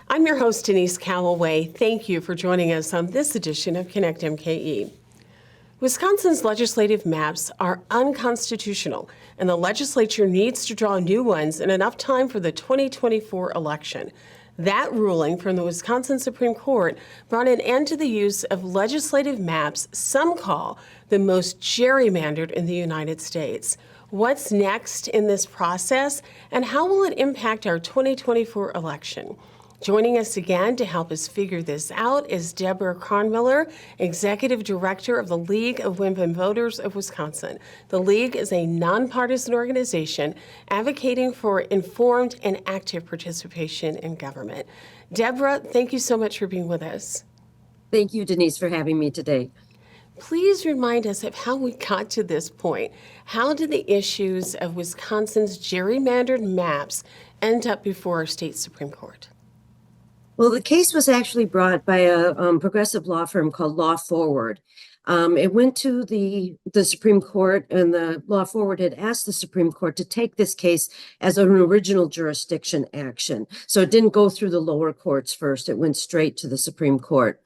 I'm your host, Denise Calloway. Thank you for joining us on this edition of Connect MKE. Wisconsin's legislative maps are unconstitutional, and the legislature needs to draw new ones in enough time for the 2024 election. That ruling from the Wisconsin Supreme Court brought an end to the use of legislative maps some call the most gerrymandered in the United States. What's next in this process, and how will it impact our 2024 election? Joining us again to help us figure this out is Debra Cronmiller, Executive Director of the League of Women Voters of Wisconsin. The League is a nonpartisan organization advocating for informed and active participation in government. Debra, thank you so much for being with us. Thank you, Denise, for having me today. Please remind us of how we got to this point. How did the issues of Wisconsin's gerrymandered maps end up before our state Supreme Court? Well, the case was actually brought by a progressive law firm called Law Forward. It went to the Supreme Court, and the Law Forward had asked the Supreme Court to take this case as an original jurisdiction action. So it didn't go through the lower courts first. It went straight to the Supreme Court.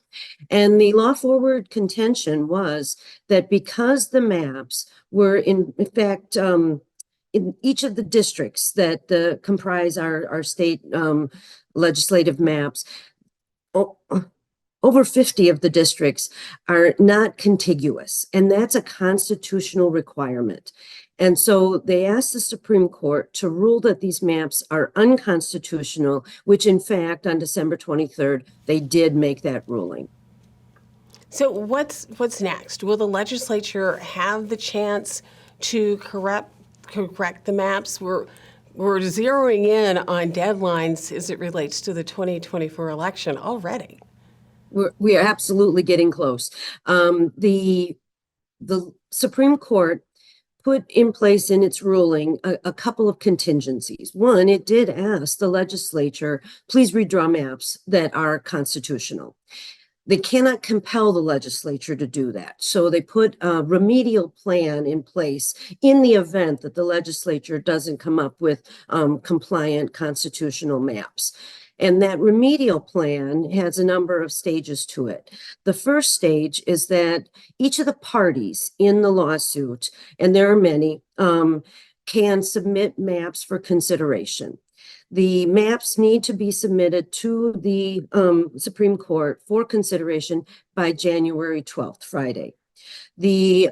And the Law Forward contention was that because the maps were in fact in each of the districts that comprise our state legislative maps, over 50 of the districts are not contiguous, and that's a constitutional requirement. And so they asked the Supreme Court to rule that these maps are unconstitutional, which in fact on December 23rd, they did make that ruling. So what's next? Will the legislature have the chance to correct the maps? We're zeroing in on deadlines as it relates to the 2024 election already. We are absolutely getting close. The Supreme Court put in place in its ruling a couple of contingencies. One, it did ask the legislature, please redraw maps that are constitutional. They cannot compel the legislature to do that. So they put a remedial plan in place in the event that the legislature doesn't come up with compliant constitutional maps. And that remedial plan has a number of stages to it. The first stage is that each of the parties in the lawsuit, and there are many, can submit maps for consideration. The maps need to be submitted to the Supreme Court for consideration by January 12th, Friday. The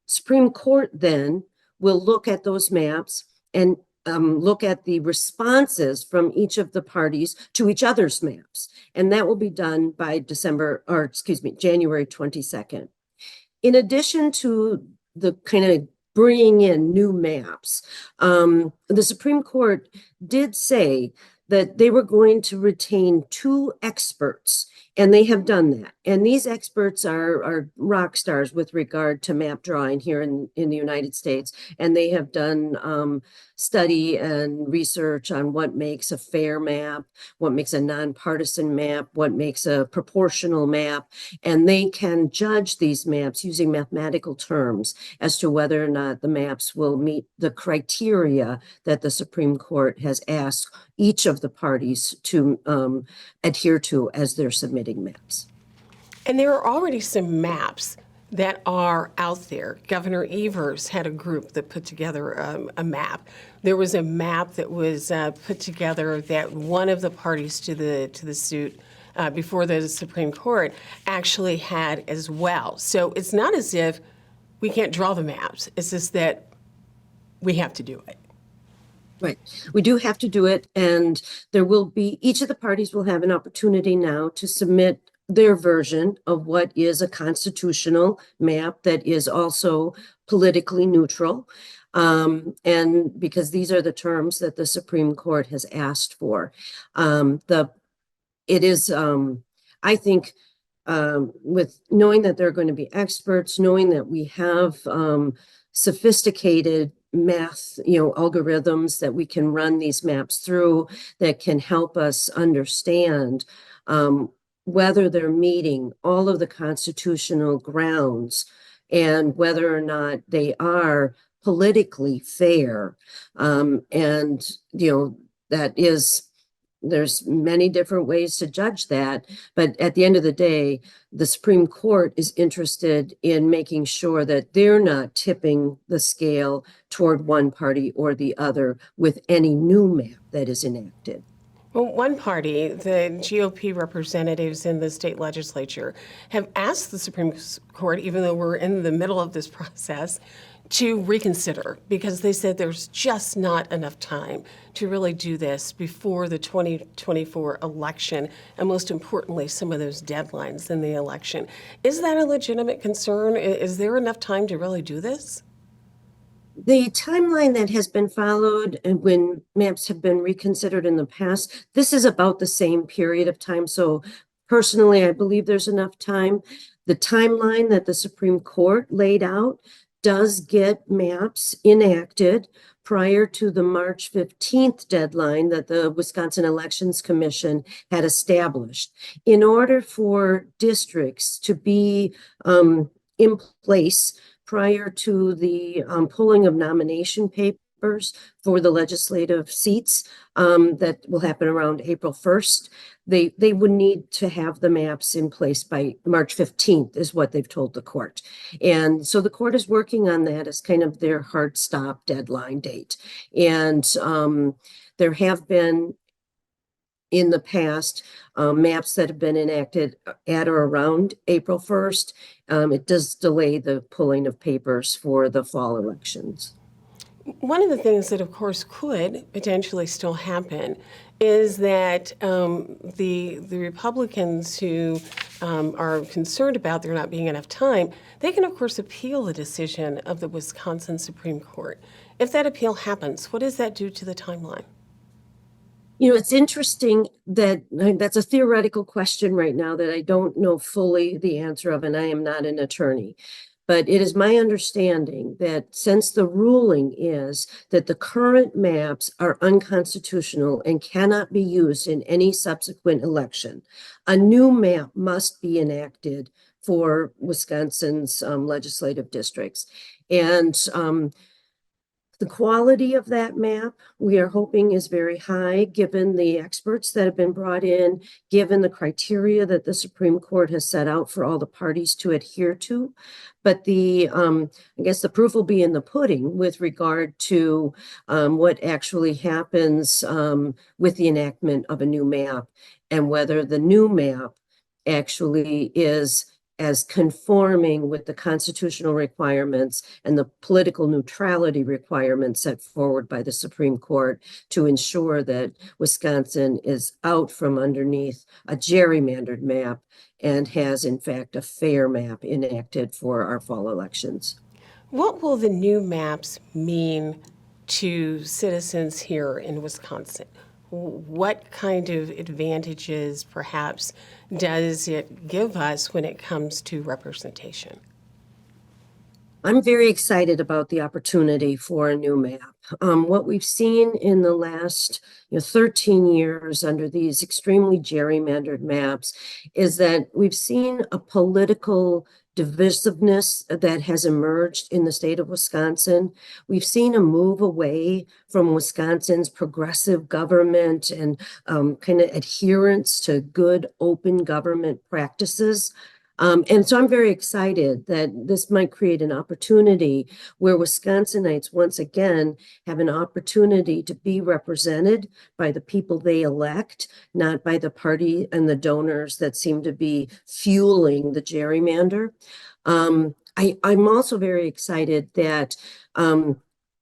Supreme Court then will look at those maps and look at the responses from each of the parties to each other's maps. And that will be done by January 22nd. In addition to the kind of bringing in new maps, the Supreme Court did say that they were going to retain 2 experts, and they have done that. And these experts are rock stars with regard to map drawing here in the United States. And they have done study and research on what makes a fair map, what makes a nonpartisan map, what makes a proportional map. And they can judge these maps using mathematical terms as to whether or not the maps will meet the criteria that the Supreme Court has asked each of the parties to adhere to as they're submitting maps. And there are already some maps that are out there. Governor Evers had a group that put together a map. There was a map that was put together that one of the parties to the suit before the Supreme Court actually had as well. So it's not as if we can't draw the maps. It's just that we have to do it. Right. We do have to do it. And there will be, each of the parties will have an opportunity now to submit their version of what is a constitutional map that is also politically neutral. And because these are the terms that the Supreme Court has asked for. It is, I think, with knowing that there are going to be experts, knowing that we have sophisticated math, algorithms that we can run these maps through that can help us understand whether they're meeting all of the constitutional grounds and whether or not they are politically fair. And, that is there's many different ways to judge that, but at the end of the day, the Supreme Court is interested in making sure that they're not tipping the scale toward one party or the other with any new map that is enacted. Well, one party, the GOP representatives in the state legislature, have asked the Supreme Court, even though we're in the middle of this process, to reconsider because they said there's just not enough time to really do this before the 2024 election, and most importantly, some of those deadlines in the election. Is that a legitimate concern? Is there enough time to really do this? The timeline that has been followed and when maps have been reconsidered in the past, this is about the same period of time. So personally, I believe there's enough time. The timeline that the Supreme Court laid out does get maps enacted prior to the March 15th deadline that the Wisconsin Elections Commission had established. In order for districts to be in place prior to the pulling of nomination papers for the legislative seats that will happen around April 1st, they would need to have the maps in place by March 15th is what they've told the court. And so the court is working on that as kind of their hard stop deadline date. And there have been in the past maps that have been enacted at or around April 1st. It does delay the pulling of papers for the fall elections. One of the things that, of course, could potentially still happen is that the Republicans who are concerned about there not being enough time, they can, of course, appeal the decision of the Wisconsin Supreme Court. If that appeal happens, what does that do to the timeline? You know, it's interesting that that's a theoretical question right now that I don't know fully the answer of, and I am not an attorney. But it is my understanding that since the ruling is that the current maps are unconstitutional and cannot be used in any subsequent election, a new map must be enacted for Wisconsin's legislative districts. And the quality of that map, we are hoping, is very high, given the experts that have been brought in, given the criteria that the Supreme Court has set out for all the parties to adhere to. But I guess the proof will be in the pudding with regard to what actually happens with the enactment of a new map and whether the new map actually is as conforming with the constitutional requirements and the political neutrality requirements set forward by the Supreme Court to ensure that Wisconsin is out from underneath a gerrymandered map and has, in fact, a fair map enacted for our fall elections. What will the new maps mean to citizens here in Wisconsin? What kind of advantages, perhaps, does it give us when it comes to representation? I'm very excited about the opportunity for a new map. What we've seen in the last 13 years under these extremely gerrymandered maps is that we've seen a political divisiveness that has emerged in the state of Wisconsin. We've seen a move away from Wisconsin's progressive government and kind of adherence to good open government practices. And so I'm very excited that this might create an opportunity where Wisconsinites once again have an opportunity to be represented by the people they elect, not by the party and the donors that seem to be fueling the gerrymander. I'm also very excited that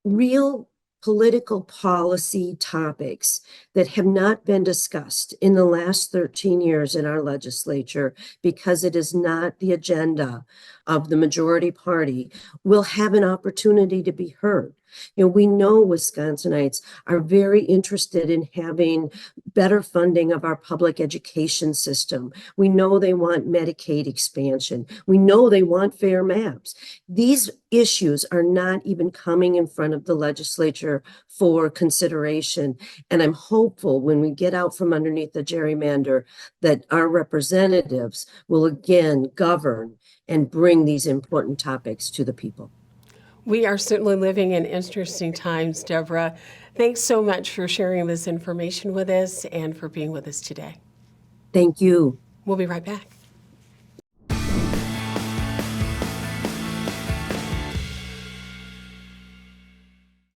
real political policy topics that have not been discussed in the last 13 years in our legislature because it is not the agenda of the majority party will have an opportunity to be heard. We know Wisconsinites are very interested in having better funding of our public education system. We know they want Medicaid expansion. We know they want fair maps. These issues are not even coming in front of the legislature for consideration. And I'm hopeful when we get out from underneath the gerrymander that our representatives will again govern and bring these important topics to the people. We are certainly living in interesting times, Debra. Thanks so much for sharing this information with us and for being with us today. Thank you. We'll be right back.